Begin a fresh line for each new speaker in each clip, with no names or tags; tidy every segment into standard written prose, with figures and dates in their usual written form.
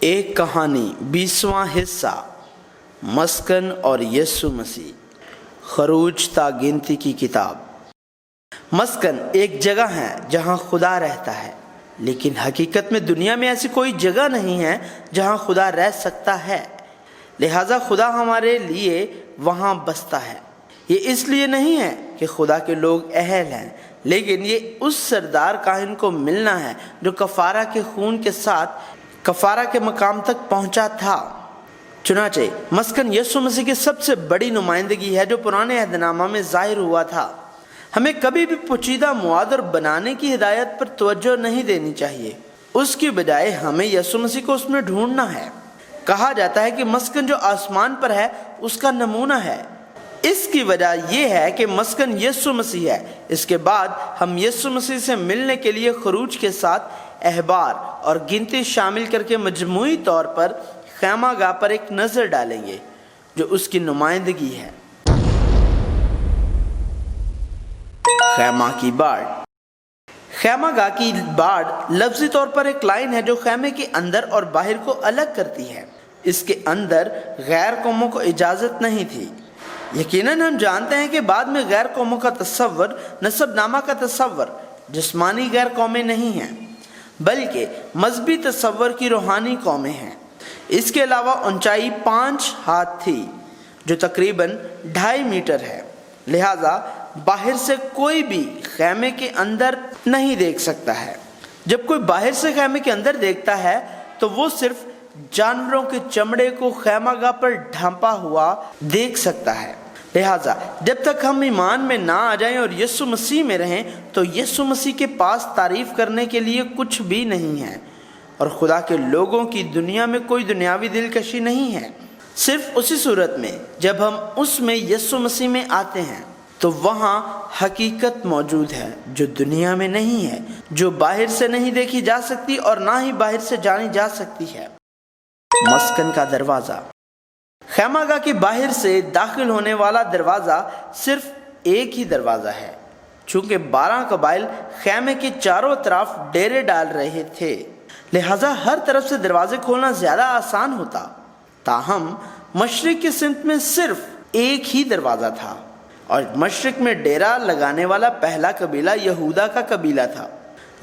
ایک کہانی 20واں حصہ مسکن اور یسوع مسیح۔ خروج تا گنتی کی کتاب۔ مسکن ایک جگہ ہے جہاں خدا رہتا ہے، لیکن حقیقت میں دنیا میں ایسی کوئی جگہ نہیں ہے جہاں خدا رہ سکتا ہے، لہٰذا خدا ہمارے لیے وہاں بستا ہے۔ یہ اس لیے نہیں ہے کہ خدا کے لوگ اہل ہیں، لیکن یہ اس سردار کاہن کو ملنا ہے جو کفارہ کے خون کے ساتھ کفارہ کے مقام تک پہنچا تھا۔ چنانچہ مسکن یسوع مسیح کی سب سے بڑی نمائندگی ہے جو پرانے عہد نامہ میں ظاہر ہوا تھا۔ ہمیں کبھی بھی پوشیدہ مواد اور بنانے کی ہدایت پر توجہ نہیں دینی چاہیے، اس کی بجائے ہمیں یسوع مسیح کو اس میں ڈھونڈنا ہے۔ کہا جاتا ہے کہ مسکن جو آسمان پر ہے اس کا نمونہ ہے۔ اس کی وجہ یہ ہے کہ مسکن یسوع مسیح ہے۔ اس کے بعد ہم یسوع مسیح سے ملنے کے لیے خروج کے ساتھ احبار اور گنتی شامل کر کے مجموعی طور پر خیمہ گاہ پر ایک نظر ڈالیں گے جو اس کی نمائندگی ہے۔ خیمہ کی باڑ۔ خیمہ گاہ کی باڑ لفظی طور پر ایک لائن ہے جو خیمے کے اندر اور باہر کو الگ کرتی ہے۔ اس کے اندر غیر قوموں کو اجازت نہیں تھی۔ یقیناً ہم جانتے ہیں کہ بعد میں غیر قوموں کا تصور نسب نامہ کا تصور جسمانی غیر قومیں نہیں ہیں، بلکہ مذہبی تصور کی روحانی قومیں ہیں۔ اس کے علاوہ اونچائی 5 ہاتھ تھی جو تقریباً 2.5 میٹر ہے، لہٰذا باہر سے کوئی بھی خیمے کے اندر نہیں دیکھ سکتا ہے۔ جب کوئی باہر سے خیمے کے اندر دیکھتا ہے تو وہ صرف جانوروں کے چمڑے کو خیمہ گاہ پر ڈھانپا ہوا دیکھ سکتا ہے۔ لہٰذا جب تک ہم ایمان میں نہ آ جائیں اور یسوع مسیح میں رہیں تو یسوع مسیح کے پاس تعریف کرنے کے لیے کچھ بھی نہیں ہے، اور خدا کے لوگوں کی دنیا میں کوئی دنیاوی دلکشی نہیں ہے۔ صرف اسی صورت میں جب ہم اس میں یسوع مسیح میں آتے ہیں تو وہاں حقیقت موجود ہے جو دنیا میں نہیں ہے، جو باہر سے نہیں دیکھی جا سکتی اور نہ ہی باہر سے جانی جا سکتی ہے۔ مسکن کا دروازہ۔ خیمہ گاہ کے باہر سے داخل ہونے والا دروازہ صرف ایک ہی دروازہ ہے۔ چونکہ 12 قبائل خیمے کے چاروں طرف ڈیرے ڈال رہے تھے، لہٰذا ہر طرف سے دروازے کھولنا زیادہ آسان ہوتا۔ تاہم مشرق کی سمت میں صرف ایک ہی دروازہ تھا، اور مشرق میں ڈیرا لگانے والا پہلا قبیلہ یہودا کا قبیلہ تھا۔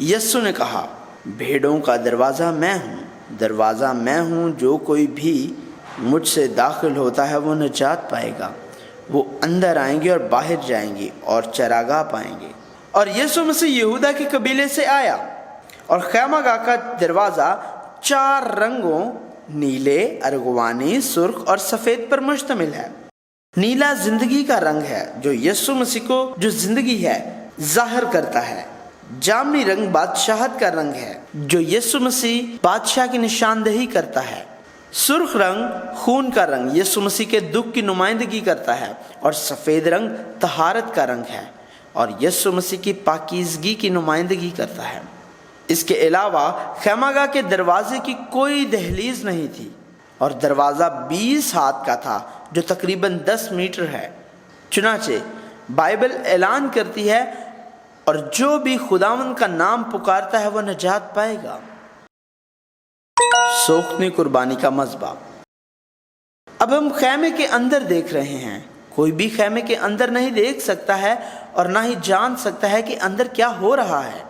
یسوع نے کہا، بھیڑوں کا دروازہ میں ہوں، دروازہ میں ہوں، جو کوئی بھی مجھ سے داخل ہوتا ہے وہ نجات پائے گا۔ وہ اندر آئیں گے اور باہر جائیں گے اور چراگاہ پائیں گے۔ اور یسوع مسیح یہودا کے قبیلے سے آیا، اور خیمہ گاہ کا دروازہ 4 رنگوں نیلے، ارغوانی، سرخ اور سفید پر مشتمل ہے۔ نیلا زندگی کا رنگ ہے جو یسوع مسیح کو جو زندگی ہے ظاہر کرتا ہے۔ جامنی رنگ بادشاہت کا رنگ ہے جو یسوع مسیح بادشاہ کی نشاندہی کرتا ہے۔ سرخ رنگ خون کا رنگ یسوع مسیح کے دکھ کی نمائندگی کرتا ہے، اور سفید رنگ طہارت کا رنگ ہے اور یسوع مسیح کی پاکیزگی کی نمائندگی کرتا ہے۔ اس کے علاوہ خیمہ گاہ کے دروازے کی کوئی دہلیز نہیں تھی، اور دروازہ 20 ہاتھ کا تھا جو تقریباً 10 میٹر ہے۔ چنانچہ بائبل اعلان کرتی ہے، اور جو بھی خداوند کا نام پکارتا ہے وہ نجات پائے گا۔ سوختنی قربانی کا مذبح۔ اب ہم خیمے کے اندر دیکھ رہے ہیں۔ کوئی بھی خیمے کے اندر نہیں دیکھ سکتا ہے اور نہ ہی جان سکتا ہے کہ اندر کیا ہو رہا ہے،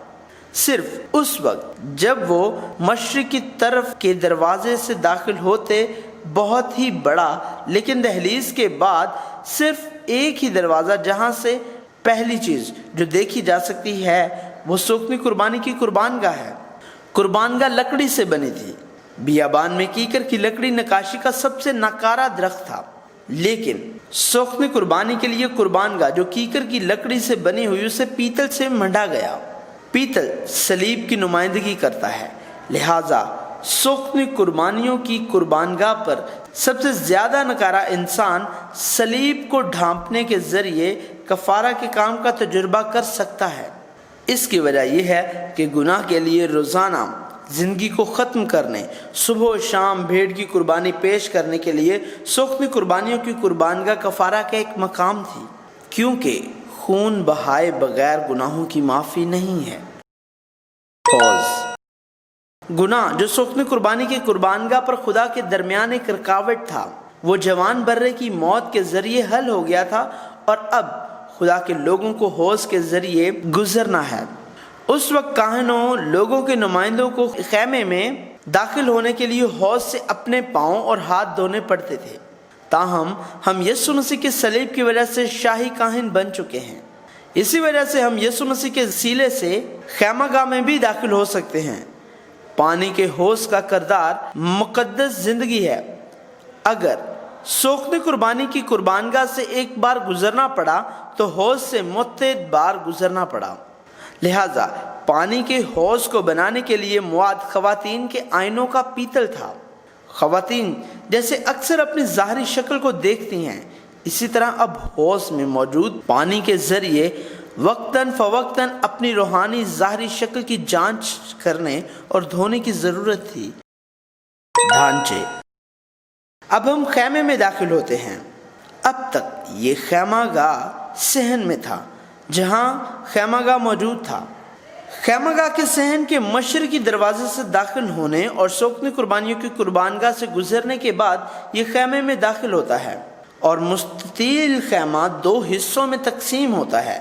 صرف اس وقت جب وہ مشرق کی طرف کے دروازے سے داخل ہوتے۔ بہت ہی بڑا، لیکن دہلیز کے بعد صرف ایک ہی دروازہ جہاں سے پہلی چیز جو دیکھی جا سکتی ہے وہ سوختنی قربانی کی قربان گاہ ہے۔ قربان گاہ لکڑی سے بنی تھی۔ بیابان میں کیکر کی لکڑی نقاشی کا سب سے ناکارہ درخت تھا، لیکن سوختنی قربانی کے لیے قربان گاہ جو کیکر کی لکڑی سے بنی ہوئی اسے پیتل سے منڈا گیا۔ پیتل صلیب کی نمائندگی کرتا ہے، لہٰذا سوختنی قربانیوں کی قربان گاہ پر سب سے زیادہ نکارہ انسان صلیب کو ڈھانپنے کے ذریعے کفارہ کے کام کا تجربہ کر سکتا ہے۔ اس کی وجہ یہ ہے کہ گناہ کے لیے روزانہ زندگی کو ختم کرنے، صبح و شام بھیڑ کی قربانی پیش کرنے کے لیے سوختنی قربانیوں کی قربان گاہ کفارہ کا ایک مقام تھی، کیونکہ خون بہائے بغیر گناہوں کی معافی نہیں ہے۔ گناہ جو سوکھنے قربانی کی قربانگاہ پر خدا کے درمیان ایک رکاوٹ تھا، وہ جوان برے کی موت کے ذریعے حل ہو گیا تھا اور اب خدا کے لوگوں کو حوض کے ذریعے گزرنا ہے۔ اس وقت کاہنوں لوگوں کے نمائندوں کو خیمے میں داخل ہونے کے لیے حوض سے اپنے پاؤں اور ہاتھ دھونے پڑتے تھے، تاہم ہم یسوع مسیح کے صلیب کی وجہ سے شاہی کاہن بن چکے ہیں۔ اسی وجہ سے ہم یسوع مسیح کے وسیلے سے خیمہ گاہ میں بھی داخل ہو سکتے ہیں۔ پانی کے حوض کا کردار مقدس زندگی ہے۔ اگر سوکھنے قربانی کی قربانگاہ سے ایک بار گزرنا پڑا تو حوض سے متعدد بار گزرنا پڑا، لہذا پانی کے حوض کو بنانے کے لیے مواد خواتین کے آئینوں کا پیتل تھا۔ خواتین جیسے اکثر اپنی ظاہری شکل کو دیکھتی ہیں، اسی طرح اب حوض میں موجود پانی کے ذریعے وقتاً فوقتاً اپنی روحانی ظاہری شکل کی جانچ کرنے اور دھونے کی ضرورت تھی۔ ڈھانچے۔ اب ہم خیمے میں داخل ہوتے ہیں۔ اب تک یہ خیمہ گاہ صحن میں تھا جہاں خیمہ گاہ موجود تھا۔ خیمہ گاہ کے صحن کے مشرقی دروازے سے داخل ہونے اور سوکھنے قربانیوں کی قربانگاہ سے گزرنے کے بعد یہ خیمے میں داخل ہوتا ہے اور مستطیل خیمہ دو حصوں میں تقسیم ہوتا ہے۔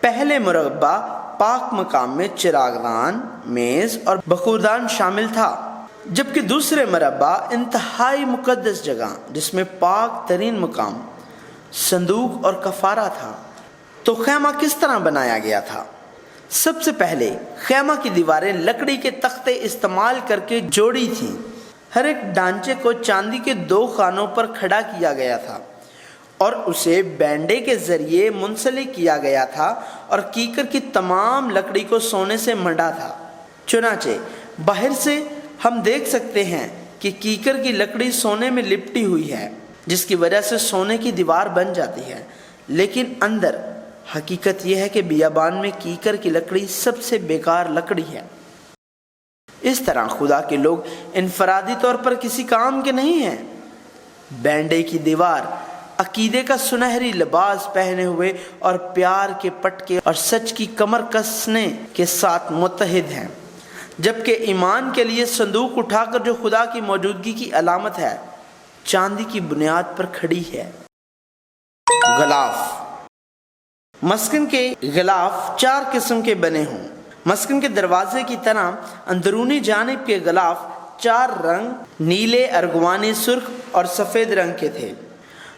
پہلے مربع پاک مقام میں چراغدان، میز اور بخوردان شامل تھا، جبکہ دوسرے مربع انتہائی مقدس جگہ جس میں پاک ترین مقام، صندوق اور کفارہ تھا۔ تو خیمہ کس طرح بنایا گیا تھا؟ سب سے پہلے خیمہ کی دیواریں لکڑی کے تختے استعمال کر کے جوڑی تھیں۔ ہر ایک ڈھانچے کو چاندی کے 2 خانوں پر کھڑا کیا گیا تھا اور اسے بینڈے کے ذریعے منسلک کیا گیا تھا اور کیکر کی تمام لکڑی کو سونے سے منڈا تھا۔ چنانچہ باہر سے ہم دیکھ سکتے ہیں کہ کیکر کی لکڑی سونے میں لپٹی ہوئی ہے، جس کی وجہ سے سونے کی دیوار بن جاتی ہے، لیکن اندر حقیقت یہ ہے کہ بیابان میں کیکر کی لکڑی سب سے بیکار لکڑی ہے۔ اس طرح خدا کے لوگ انفرادی طور پر کسی کام کے نہیں ہیں۔ بینڈے کی دیوار عقیدے کا سنہری لباس پہنے ہوئے اور پیار کے پٹکے اور سچ کی کمر کسنے کے ساتھ متحد ہیں، جبکہ ایمان کے لیے صندوق اٹھا کر جو خدا کی موجودگی کی علامت ہے، چاندی کی بنیاد پر کھڑی ہے۔ غلاف۔ مسکن کے غلاف 4 قسم کے بنے ہوں۔ مسکن کے دروازے کی طرح اندرونی جانب کے غلاف 4 رنگ نیلے، ارغوانی، سرخ اور سفید رنگ کے تھے۔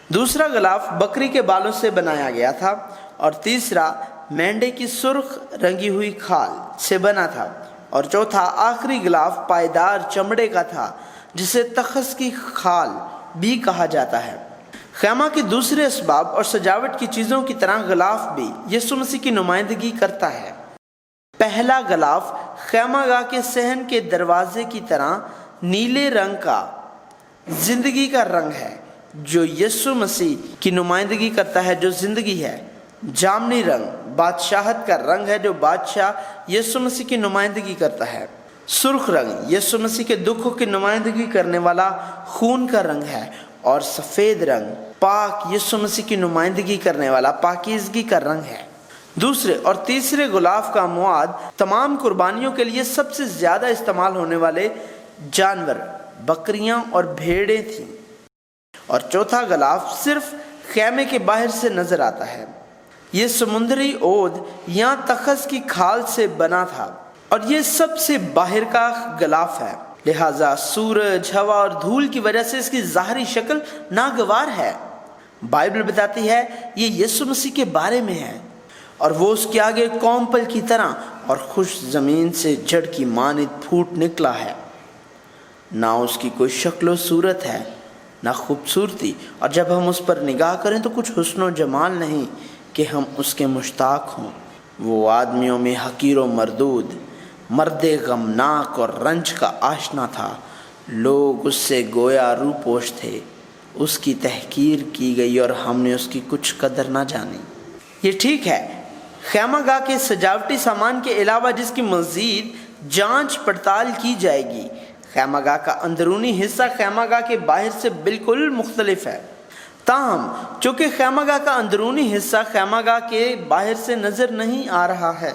دوسرا غلاف بکری کے بالوں سے بنایا گیا تھا اور تیسرا مینڈے کی سرخ رنگی ہوئی کھال سے بنا تھا اور چوتھا آخری غلاف پائیدار چمڑے کا تھا جسے تخس کی کھال بھی کہا جاتا ہے۔ خیمہ کے دوسرے اسباب اور سجاوٹ کی چیزوں کی طرح غلاف بھی یسوع مسیح کی نمائندگی کرتا ہے۔ پہلا غلاف خیمہ گاہ کے صحن کے دروازے کی طرح نیلے رنگ کا زندگی کا رنگ ہے جو یسوع مسیح کی نمائندگی کرتا ہے جو زندگی ہے۔ جامنی رنگ بادشاہت کا رنگ ہے جو بادشاہ یسوع مسیح کی نمائندگی کرتا ہے۔ سرخ رنگ یسوع مسیح کے دکھوں کی نمائندگی کرنے والا خون کا رنگ ہے اور سفید رنگ پاک یسوع مسیح کی نمائندگی کرنے والا پاکیزگی کا رنگ ہے۔ دوسرے اور تیسرے غلاف کا مواد تمام قربانیوں کے لیے سب سے زیادہ استعمال ہونے والے جانور بکریاں اور بھیڑیں تھیں، اور چوتھا غلاف صرف خیمے کے باہر سے نظر آتا ہے۔ یہ سمندری عود یا تخس کی کھال سے بنا تھا اور یہ سب سے باہر کا غلاف ہے، لہذا سورج، ہوا اور دھول کی وجہ سے اس کی ظاہری شکل ناگوار ہے۔ بائبل بتاتی ہے یہ یسوع مسیح کے بارے میں ہے اور وہ اس کے آگے قوم پل کی طرح اور خوش زمین سے جڑ کی مانند پھوٹ نکلا ہے۔ نہ اس کی کوئی شکل و صورت ہے نہ خوبصورتی، اور جب ہم اس پر نگاہ کریں تو کچھ حسن و جمال نہیں کہ ہم اس کے مشتاق ہوں۔ وہ آدمیوں میں حقیر و مردود، مرد غمناک اور رنج کا آشنا تھا، لوگ اس سے گویا روپوش تھے، اس کی تحقیر کی گئی اور ہم نے اس کی کچھ قدر نہ جانی۔ یہ ٹھیک ہے، خیمہ گاہ کے سجاوٹی سامان کے علاوہ جس کی مزید جانچ پڑتال کی جائے گی، خیمہ گاہ کا اندرونی حصہ خیمہ گاہ کے باہر سے بالکل مختلف ہے۔ تاہم چونکہ خیمہ گاہ کا اندرونی حصہ خیمہ گاہ کے باہر سے نظر نہیں آ رہا ہے،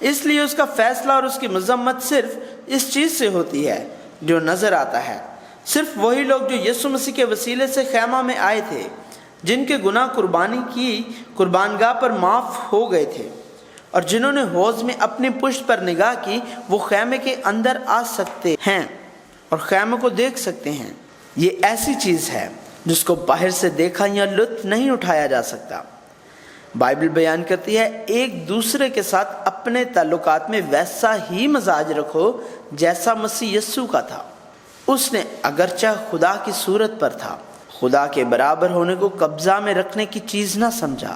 اس لیے اس کا فیصلہ اور اس کی مذمت صرف اس چیز سے ہوتی ہے جو نظر آتا ہے۔ صرف وہی لوگ جو یسوع مسیح کے وسیلے سے خیمہ میں آئے تھے، جن کے گناہ قربانی کی قربانگاہ پر معاف ہو گئے تھے، اور جنہوں نے حوض میں اپنی پشت پر نگاہ کی، وہ خیمے کے اندر آ سکتے ہیں اور خیمے کو دیکھ سکتے ہیں۔ یہ ایسی چیز ہے جس کو باہر سے دیکھا یا لطف نہیں اٹھایا جا سکتا۔ بائبل بیان کرتی ہے، ایک دوسرے کے ساتھ اپنے تعلقات میں ویسا ہی مزاج رکھو جیسا مسیح یسوع کا تھا۔ اس نے اگرچہ خدا کی صورت پر تھا، خدا کے برابر ہونے کو قبضہ میں رکھنے کی چیز نہ سمجھا،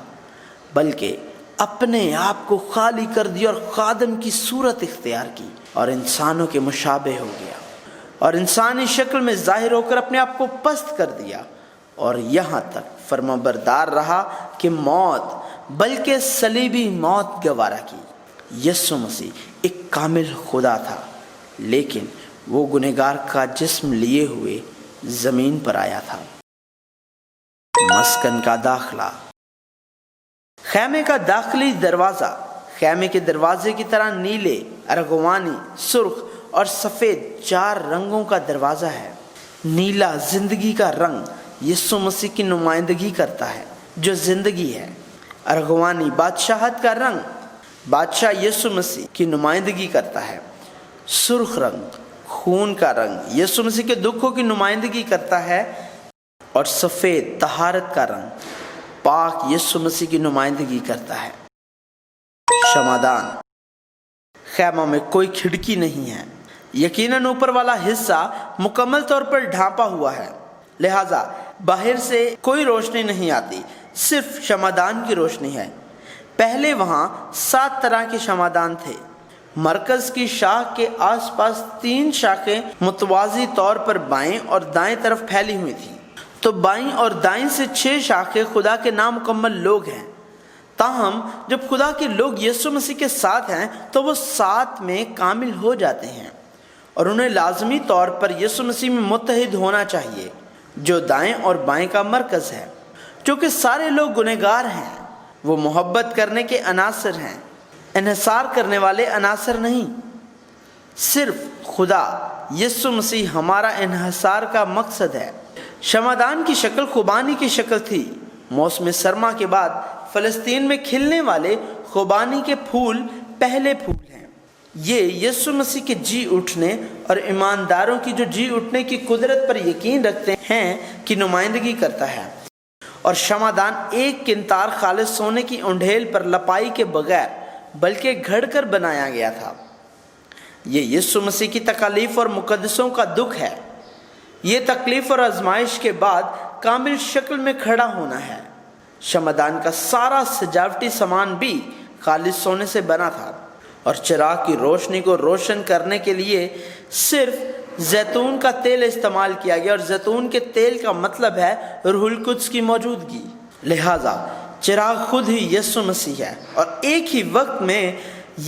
بلکہ اپنے آپ کو خالی کر دیا اور خادم کی صورت اختیار کی اور انسانوں کے مشابہ ہو گیا، اور انسانی شکل میں ظاہر ہو کر اپنے آپ کو پست کر دیا، اور یہاں تک فرمانبردار رہا کہ موت، بلکہ صلیبی موت گوارا کی۔ یسوع مسیح ایک کامل خدا تھا، لیکن وہ گنہگار کا جسم لیے ہوئے زمین پر آیا تھا۔ مسکن کا داخلہ۔ خیمے کا داخلی دروازہ خیمے کے دروازے کی طرح نیلے، ارغوانی، سرخ اور سفید 4 رنگوں کا دروازہ ہے۔ نیلا زندگی کا رنگ یسوع مسیح کی نمائندگی کرتا ہے جو زندگی ہے۔ ارغوانی بادشاہت کا رنگ بادشاہ یسوع مسیح کی نمائندگی کرتا ہے۔ سرخ رنگ خون کا رنگ یسوع مسیح کے دکھوں کی نمائندگی کرتا ہے، اور سفید طہارت کا رنگ پاک یسوع مسیح کی نمائندگی کرتا ہے۔ شمعدان۔ خیمہ میں کوئی کھڑکی نہیں ہے، یقیناً اوپر والا حصہ مکمل طور پر ڈھانپا ہوا ہے، لہٰذا باہر سے کوئی روشنی نہیں آتی، صرف شمعدان کی روشنی ہے۔ پہلے وہاں 7 طرح کے شمعدان تھے۔ مرکز کی شاخ کے آس پاس 3 شاخیں متوازی طور پر بائیں اور دائیں طرف پھیلی ہوئی تھیں، تو بائیں اور دائیں سے 6 شاخیں خدا کے نامکمل لوگ ہیں۔ تاہم جب خدا کے لوگ یسوع مسیح کے ساتھ ہیں تو وہ 7 میں کامل ہو جاتے ہیں، اور انہیں لازمی طور پر یسوع مسیح میں متحد ہونا چاہیے، جو دائیں اور بائیں کا مرکز ہے۔ چونکہ سارے لوگ گنہگار ہیں، وہ محبت کرنے کے عناصر ہیں، انحصار کرنے والے عناصر نہیں۔ صرف خدا یسوع مسیح ہمارا انحصار کا مقصد ہے۔ شمعدان کی شکل خوبانی کی شکل تھی۔ موسم سرما کے بعد فلسطین میں کھلنے والے خوبانی کے پھول پہلے پھول ہیں۔ یہ یسوع مسیح کے جی اٹھنے اور ایمانداروں کی جو جی اٹھنے کی قدرت پر یقین رکھتے ہیں کی نمائندگی کرتا ہے۔ اور شمعدان ایک کنتار خالص سونے کی انڈھیل پر لپائی کے بغیر بلکہ گھڑ کر بنایا گیا تھا۔ یہ یسوع مسیح کی تکالیف اور مقدسوں کا دکھ ہے۔ یہ تکلیف اور آزمائش کے بعد کامل شکل میں کھڑا ہونا ہے۔ شمعدان کا سارا سجاوٹی سامان بھی خالص سونے سے بنا تھا، اور چراغ کی روشنی کو روشن کرنے کے لیے صرف زیتون کا تیل استعمال کیا گیا، اور زیتون کے تیل کا مطلب ہے روح القدس کی موجودگی۔ لہٰذا چراغ خود ہی یسوع مسیح ہے، اور ایک ہی وقت میں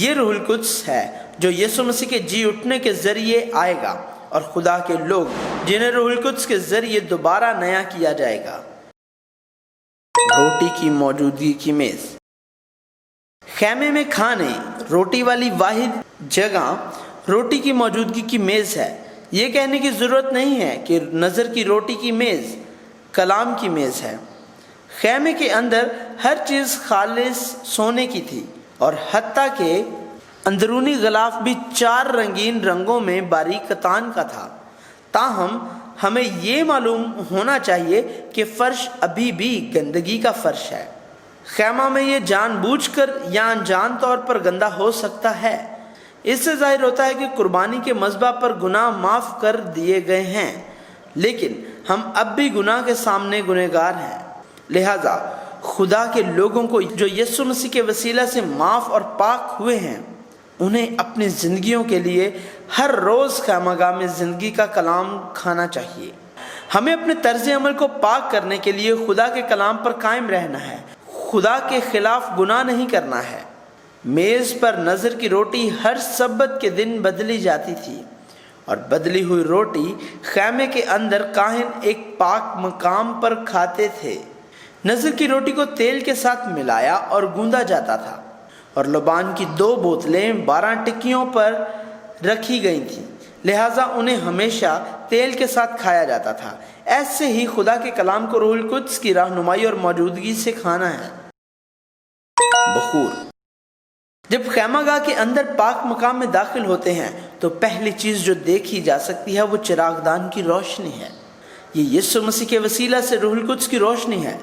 یہ روح القدس ہے جو یسوع مسیح کے جی اٹھنے کے ذریعے آئے گا، اور خدا کے لوگ جنہیں روح القدس کے ذریعے دوبارہ نیا کیا جائے گا۔ روٹی کی موجودگی کی میز۔ خیمے میں کھانے روٹی والی واحد جگہ روٹی کی موجودگی کی میز ہے۔ یہ کہنے کی ضرورت نہیں ہے کہ نظر کی روٹی کی میز کلام کی میز ہے۔ خیمے کے اندر ہر چیز خالص سونے کی تھی، اور حتیٰ کہ اندرونی غلاف بھی 4 رنگین رنگوں میں باریک کتان کا تھا۔ تاہم ہمیں یہ معلوم ہونا چاہیے کہ فرش ابھی بھی گندگی کا فرش ہے۔ خیمہ میں یہ جان بوجھ کر یا انجان طور پر گندا ہو سکتا ہے۔ اس سے ظاہر ہوتا ہے کہ قربانی کے مذبح پر گناہ معاف کر دیے گئے ہیں، لیکن ہم اب بھی گناہ کے سامنے گنہگار ہیں۔ لہٰذا خدا کے لوگوں کو جو یسوع مسیح کے وسیلہ سے معاف اور پاک ہوئے ہیں، انہیں اپنی زندگیوں کے لیے ہر روز خیمہ گاہ میں زندگی کا کلام کھانا چاہیے۔ ہمیں اپنے طرز عمل کو پاک کرنے کے لیے خدا کے کلام پر قائم رہنا ہے، خدا کے خلاف گناہ نہیں کرنا ہے۔ میز پر نظر کی روٹی ہر سبت کے دن بدلی جاتی تھی، اور بدلی ہوئی روٹی خیمے کے اندر کاہن ایک پاک مقام پر کھاتے تھے۔ نظر کی روٹی کو تیل کے ساتھ ملایا اور گوندا جاتا تھا، اور لبان کی 2 بوتلیں 12 ٹکیوں پر رکھی گئی تھیں، لہٰذا انہیں ہمیشہ تیل کے ساتھ کھایا جاتا تھا۔ ایسے ہی خدا کے کلام کو روح القدس کی رہنمائی اور موجودگی سے کھانا ہے۔ بخور۔ جب خیمہ گاہ کے اندر پاک مقام میں داخل ہوتے ہیں تو پہلی چیز جو دیکھی جا سکتی ہے وہ چراغ دان کی روشنی ہے۔ یہ یسوع مسیح کے وسیلہ سے روح القدس کی روشنی ہے۔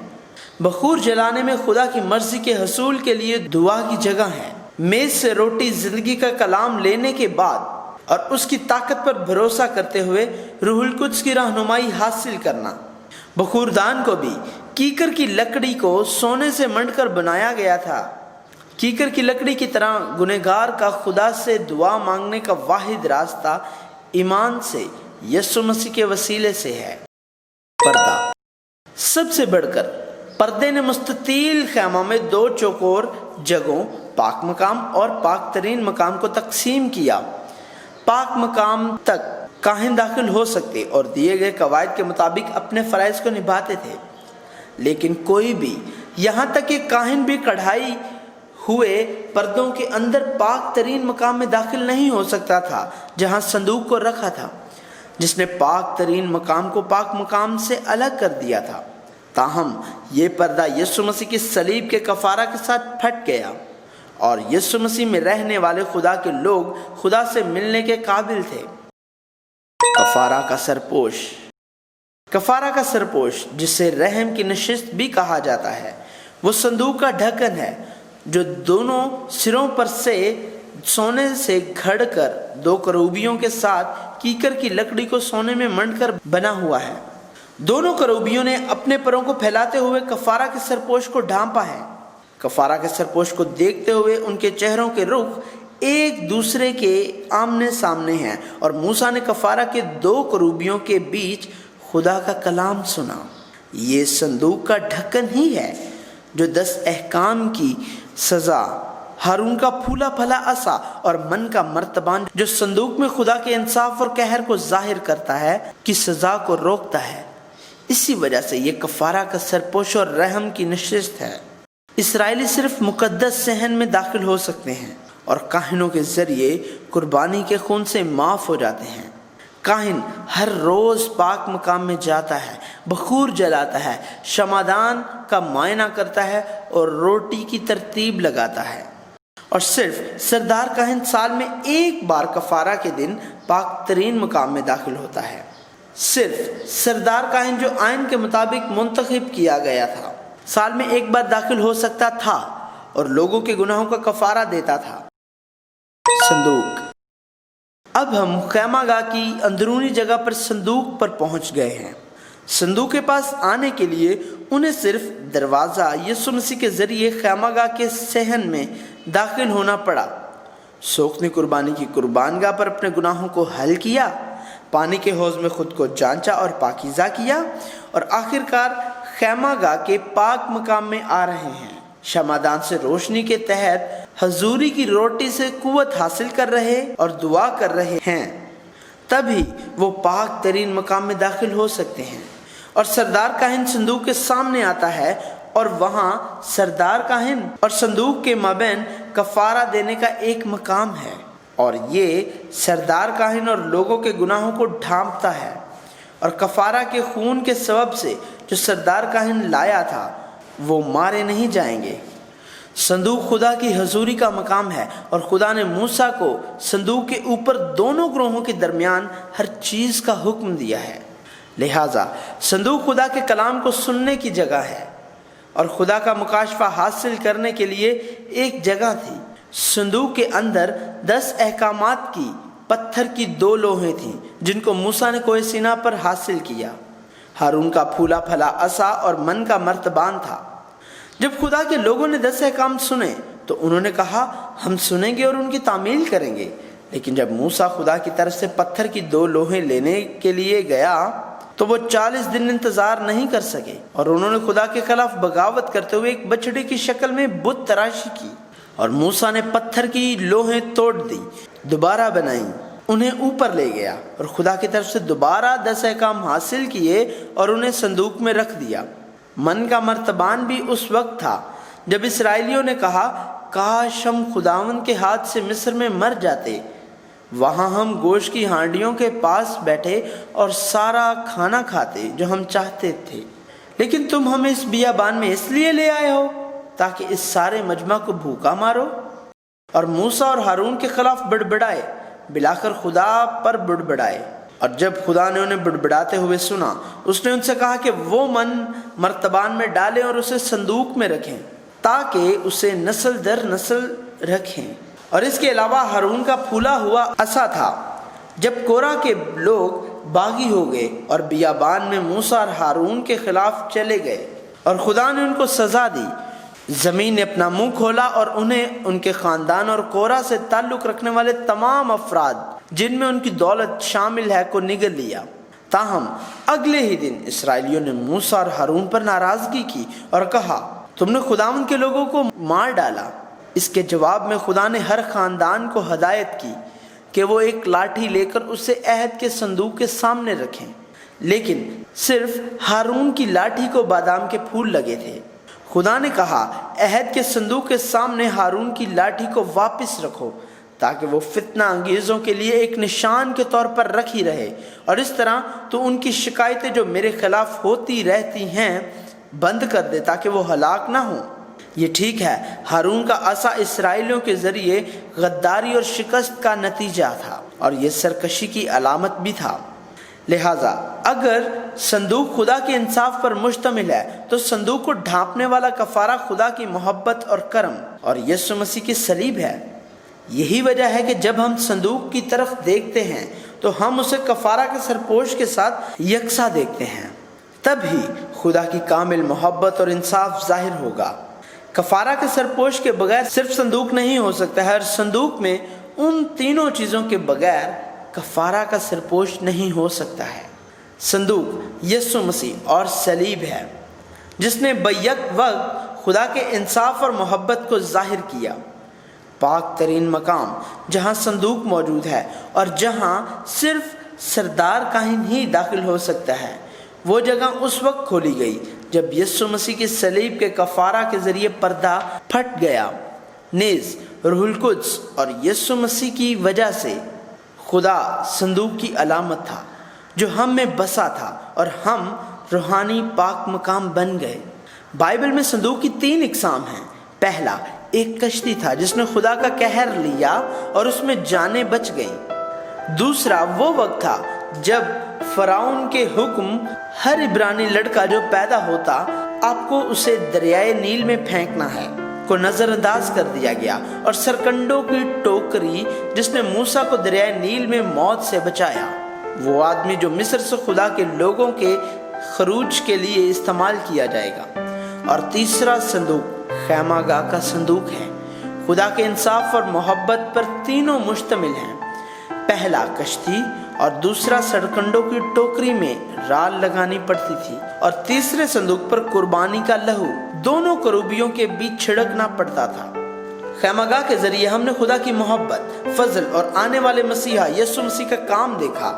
بخور جلانے میں خدا کی مرضی کے حصول کے لیے دعا کی جگہ ہے۔ میز سے روٹی زندگی کا کلام لینے کے بعد اور اس کی طاقت پر بھروسہ کرتے ہوئے روح القدس کی رہنمائی حاصل کرنا۔ بخوردان کو بھی کیکر کی لکڑی کو سونے سے منڈ کر بنایا گیا تھا۔ کیکر کی لکڑی کی طرح گنہگار کا خدا سے دعا مانگنے کا واحد راستہ ایمان سے یسوع مسیح کے وسیلے سے ہے۔ پردہ۔ سب سے بڑھ کر پردے نے مستطیل خیمہ میں 2 چوکور جگہوں پاک مقام اور پاک ترین مقام کو تقسیم کیا۔ پاک مقام تک کاہن داخل ہو سکتے اور دیے گئے قواعد کے مطابق اپنے فرائض کو نبھاتے تھے، لیکن کوئی بھی، یہاں تک کہ کاہن بھی کڑھائی ہوئے پردوں کے اندر پاک ترین مقام میں داخل نہیں ہو سکتا تھا جہاں صندوق کو رکھا تھا، جس نے پاک ترین مقام کو پاک مقام سے الگ کر دیا تھا۔ تاہم یہ پردہ یسوع مسیح کی صلیب کے کفارہ کے ساتھ پھٹ گیا اور یسوع مسیح میں رہنے والے خدا کے لوگ خدا سے ملنے کے قابل تھے۔ کفارہ کا سرپوش۔ کفارہ کا سرپوش، جسے رحم کی نشست بھی کہا جاتا ہے، وہ صندوق کا ڈھکن ہے جو دونوں سروں پر سے سونے سے گھڑ کر 2 کروبیوں کے ساتھ کیکر کی لکڑی کو سونے میں منڈ کر بنا ہوا ہے۔ دونوں کروبیوں نے اپنے پروں کو پھیلاتے ہوئے کفارہ کے سرپوش کو ڈھانپا ہے۔ کفارہ کے سرپوش کو دیکھتے ہوئے ان کے چہروں کے رخ ایک دوسرے کے آمنے سامنے ہیں، اور موسیٰ نے کفارہ کے 2 کروبیوں کے بیچ خدا کا کلام سنا۔ یہ صندوق کا ڈھکن ہی ہے جو 10 احکام کی سزا، ہارون کا پھولا پھلا عصا اور من کا مرتبان جو صندوق میں خدا کے انصاف اور قہر کو ظاہر کرتا ہے کی سزا کو روکتا ہے۔ اسی وجہ سے یہ کفارہ کا سرپوش اور رحم کی نشست ہے۔ اسرائیلی صرف مقدس صحن میں داخل ہو سکتے ہیں اور کاہنوں کے ذریعے قربانی کے خون سے معاف ہو جاتے ہیں۔ کاہن ہر روز پاک مقام میں جاتا ہے، بخور جلاتا ہے، شمعدان کا معائنہ کرتا ہے اور روٹی کی ترتیب لگاتا ہے، اور صرف سردار کاہن سال میں 1 بار کفارہ کے دن پاک ترین مقام میں داخل ہوتا ہے۔ صرف سردار کاہن جو آئین کے مطابق منتخب کیا گیا تھا سال میں 1 بار داخل ہو سکتا تھا اور لوگوں کے گناہوں کا کفارہ دیتا تھا۔ صندوق۔ اب ہم خیمہ گاہ کی اندرونی جگہ پر صندوق پر پہنچ گئے ہیں۔ صندوق کے پاس آنے کے لیے انہیں صرف دروازہ یسوع مسیح کے ذریعے خیمہ گاہ کے صحن میں داخل ہونا پڑا۔ سوکھ نے قربانی کی قربان گاہ پر اپنے گناہوں کو حل کیا، پانی کے حوض میں خود کو جانچا اور پاکیزہ کیا، اور آخر کار خیمہ گاہ کے پاک مقام میں آ رہے ہیں۔ شمعدان سے روشنی کے تحت حضوری کی روٹی سے قوت حاصل کر رہے اور دعا کر رہے ہیں، تبھی وہ پاک ترین مقام میں داخل ہو سکتے ہیں۔ اور سردار کاہن صندوق کے سامنے آتا ہے اور وہاں سردار کاہن اور صندوق کے مابین کفارہ دینے کا ایک مقام ہے، اور یہ سردار کاہن اور لوگوں کے گناہوں کو ڈھانپتا ہے، اور کفارہ کے خون کے سبب سے جو سردار کاہن لایا تھا وہ مارے نہیں جائیں گے۔ صندوق خدا کی حضوری کا مقام ہے، اور خدا نے موسیٰ کو صندوق کے اوپر دونوں گروہوں کے درمیان ہر چیز کا حکم دیا ہے، لہٰذا صندوق خدا کے کلام کو سننے کی جگہ ہے اور خدا کا مکاشفہ حاصل کرنے کے لیے ایک جگہ تھی۔ صندوق کے اندر 10 احکامات کی پتھر کی 2 لوہیں تھیں جن کو موسیٰ نے کوہ سینا پر حاصل کیا۔ ہارون کا پھولا پھلا عصا اور من کا مرتبان تھا۔ جب خدا کے لوگوں نے 10 احکام سنے تو انہوں نے کہا ہم سنیں گے اور ان کی تعمیل کریں گے، لیکن جب موسیٰ خدا کی طرف سے پتھر کی 2 لوہیں لینے کے لیے گیا تو وہ 40 دن انتظار نہیں کر سکے، اور انہوں نے خدا کے خلاف بغاوت کرتے ہوئے ایک بچڑے کی شکل میں بت تراشی کی، اور موسیٰ نے پتھر کی لوہیں توڑ دی، دوبارہ بنائیں، انہیں اوپر لے گیا اور خدا کی طرف سے دوبارہ 10 احکام حاصل کیے اور انہیں صندوق میں رکھ دیا۔ من کا مرتبان بھی اس وقت تھا جب اسرائیلیوں نے کہا کاش ہم خداوند کے ہاتھ سے مصر میں مر جاتے، وہاں ہم گوشت کی ہانڈیوں کے پاس بیٹھے اور سارا کھانا کھاتے جو ہم چاہتے تھے، لیکن تم ہمیں اس بیابان میں اس لیے لے آئے ہو تاکہ اس سارے مجمع کو بھوکا مارو۔ اور موسیٰ اور ہارون کے خلاف بڑبڑائے، بلاخر خدا پر بڑبڑائے، اور جب خدا نے انہیں بڑبڑاتے ہوئے سنا، اس نے ان سے کہا کہ وہ من مرتبان میں ڈالیں اور اسے صندوق میں رکھیں تاکہ اسے نسل در نسل رکھیں۔ اور اس کے علاوہ ہارون کا پھولا ہوا عصا تھا۔ جب کورہ کے لوگ باغی ہو گئے اور بیابان میں موسیٰ اور ہارون کے خلاف چلے گئے اور خدا نے ان کو سزا دی، زمین نے اپنا منہ کھولا اور انہیں ان کے خاندان اور کورہ سے تعلق رکھنے والے تمام افراد جن میں ان کی دولت شامل ہے کو نگل لیا۔ تاہم اگلے ہی دن اسرائیلیوں نے موسیٰ اور ہارون پر ناراضگی کی اور کہا، تم نے خداوند کے لوگوں کو مار ڈالا۔ اس کے جواب میں خدا نے ہر خاندان کو ہدایت کی کہ وہ ایک لاٹھی لے کر اسے عہد کے صندوق کے سامنے رکھیں، لیکن صرف ہارون کی لاٹھی کو بادام کے پھول لگے تھے۔ خدا نے کہا، عہد کے صندوق کے سامنے ہارون کی لاٹھی کو واپس رکھو تاکہ وہ فتنہ انگیزوں کے لیے ایک نشان کے طور پر رکھی رہے، اور اس طرح تو ان کی شکایتیں جو میرے خلاف ہوتی رہتی ہیں بند کر دے تاکہ وہ ہلاک نہ ہوں۔ یہ ٹھیک ہے، ہارون کا عصا اسرائیلیوں کے ذریعے غداری اور شکست کا نتیجہ تھا، اور یہ سرکشی کی علامت بھی تھا۔ لہٰذا اگر صندوق خدا کے انصاف پر مشتمل ہے تو صندوق کو ڈھانپنے والا کفارہ خدا کی محبت اور کرم اور یسوع مسیح کی صلیب ہے۔ یہی وجہ ہے کہ جب ہم صندوق کی طرف دیکھتے ہیں تو ہم اسے کفارہ کے سرپوش کے ساتھ یکساں دیکھتے ہیں، تب ہی خدا کی کامل محبت اور انصاف ظاہر ہوگا۔ کفارہ کے سرپوش کے بغیر صرف صندوق نہیں ہو سکتا ہے، اور صندوق میں ان تینوں چیزوں کے بغیر کفارہ کا سرپوش نہیں ہو سکتا ہے۔ صندوق یسوع مسیح اور صلیب ہے جس نے بیک وقت خدا کے انصاف اور محبت کو ظاہر کیا۔ پاک ترین مقام جہاں صندوق موجود ہے اور جہاں صرف سردار کاہن ہی داخل ہو سکتا ہے، وہ جگہ اس وقت کھولی گئی جب یسوع مسیح کی صلیب کے کفارہ کے ذریعے پردہ پھٹ گیا۔ نیز روح القدس اور یسوع مسیح کی وجہ سے خدا صندوق کی علامت تھا جو ہم میں بسا تھا، اور ہم روحانی پاک مقام بن گئے۔ بائبل میں صندوق کی 3 اقسام ہیں۔ پہلا ایک کشتی تھا جس نے خدا کا قہر لیا اور اس میں جانیں بچ گئیں۔ دوسرا وہ وقت تھا جب فرعون کے حکم ہر عبرانی لڑکا جو پیدا ہوتا آپ کو اسے دریائے نیل میں پھینکنا ہے کو نظر انداز کر دیا گیا، اور سرکنڈوں کی ٹوکری جس نے موسیٰ کو دریائے نیل میں موت سے بچایا، وہ آدمی جو مصر سے خدا کے لوگوں کے خروج کے لیے استعمال کیا جائے گا۔ اور تیسرا صندوق خیمہ گاہ کا صندوق ہے۔ خدا کے انصاف اور محبت پر تینوں مشتمل ہیں۔ پہلا کشتی، اور دوسرا سرکنڈوں کی ٹوکری میں رال لگانی پڑتی تھی، اور تیسرے صندوق پر قربانی کا لہو دونوں کروبیوں کے بیچ چھڑکنا پڑتا تھا۔ خیمہ گاہ کے ذریعے ہم نے خدا کی محبت، فضل اور آنے والے مسیحا یسوع مسیح کا کام دیکھا۔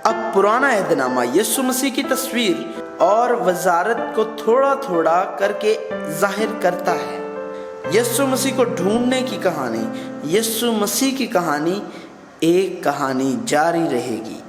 اب پرانا عہد نامہ یسوع مسیح کی تصویر اور وزارت کو تھوڑا تھوڑا کر کے ظاہر کرتا ہے۔ یسوع مسیح کو ڈھونڈنے کی کہانی، یسوع مسیح کی کہانی، ایک کہانی جاری رہے گی۔